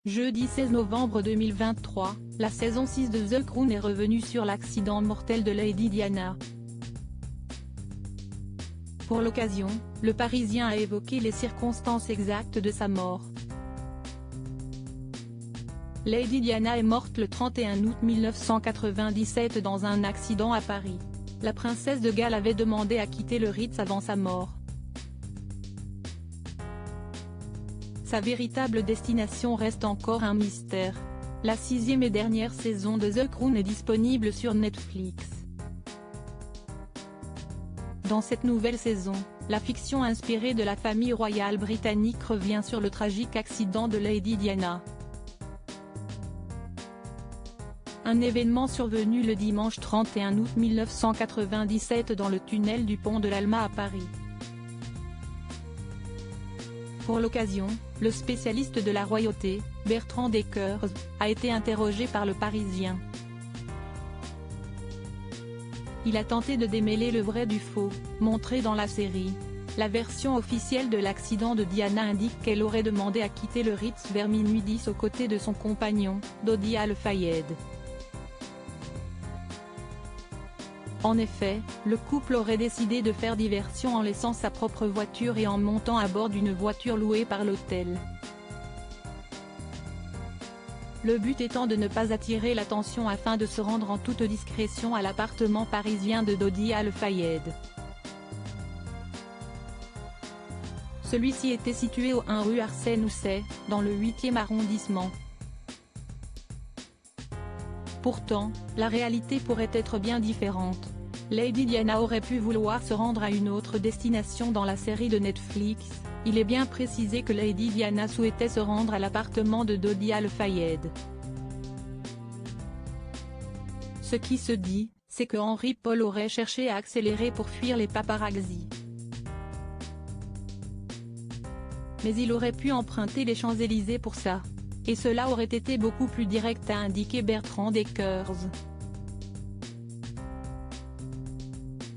Jeudi 16 novembre 2023, la saison 6 de The Crown est revenue sur l'accident mortel de Lady Diana. Pour l'occasion, le Parisien a évoqué les circonstances exactes de sa mort. Lady Diana est morte le 31 août 1997 dans un accident à Paris. La princesse de Galles avait demandé à quitter le Ritz avant sa mort. Sa véritable destination reste encore un mystère. La 6e et dernière saison de The Crown est disponible sur Netflix. Dans cette nouvelle saison, la fiction inspirée de la famille royale britannique revient sur le tragique accident de Lady Diana. Un événement survenu le dimanche 31 août 1997 dans le tunnel du pont de l'Alma à Paris. Pour l'occasion, le spécialiste de la royauté, Bertrand Dekers, a été interrogé par le Parisien. Il a tenté de démêler le vrai du faux, montré dans la série. La version officielle de l'accident de Diana indique qu'elle aurait demandé à quitter le Ritz vers minuit 10 aux côtés de son compagnon, Dodi Al-Fayed. En effet, le couple aurait décidé de faire diversion en laissant sa propre voiture et en montant à bord d'une voiture louée par l'hôtel. Le but étant de ne pas attirer l'attention afin de se rendre en toute discrétion à l'appartement parisien de Dodi Al-Fayed. Celui-ci était situé au 1 rue Arsène Housset, dans le 8e arrondissement. Pourtant, la réalité pourrait être bien différente. Lady Diana aurait pu vouloir se rendre à une autre destination dans la série de Netflix. Il est bien précisé que Lady Diana souhaitait se rendre à l'appartement de Dodi Al-Fayed. Ce qui se dit, c'est que Henry Paul aurait cherché à accélérer pour fuir les paparazzis. Mais il aurait pu emprunter les Champs-Élysées pour ça. Et cela aurait été beaucoup plus direct, a indiqué Bertrand Dekers.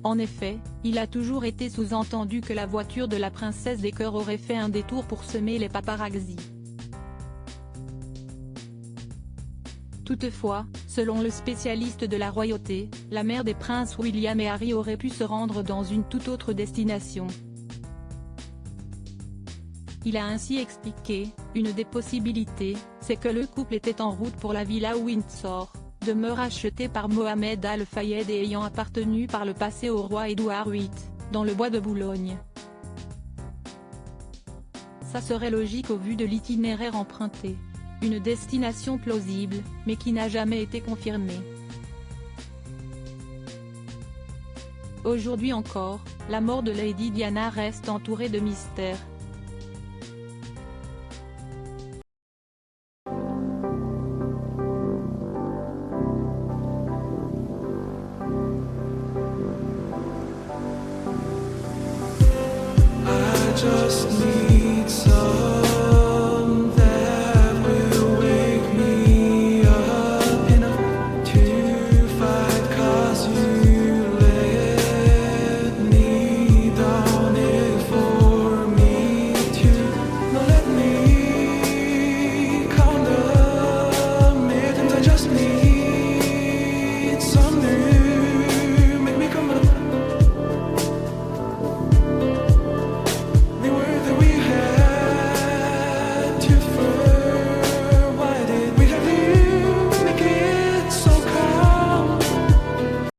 En effet, il a toujours été sous-entendu que la voiture de la princesse des cœurs aurait fait un détour pour semer les paparazzis. Toutefois, selon le spécialiste de la royauté, la mère des princes William et Harry aurait pu se rendre dans une toute autre destination. Il a ainsi expliqué, une des possibilités, c'est que le couple était en route pour la villa Windsor, demeure achetée par Mohamed Al-Fayed et ayant appartenu par le passé au roi Édouard VIII, dans le bois de Boulogne. Ça serait logique au vu de l'itinéraire emprunté. Une destination plausible, mais qui n'a jamais été confirmée. Aujourd'hui encore, la mort de Lady Diana reste entourée de mystères. Just need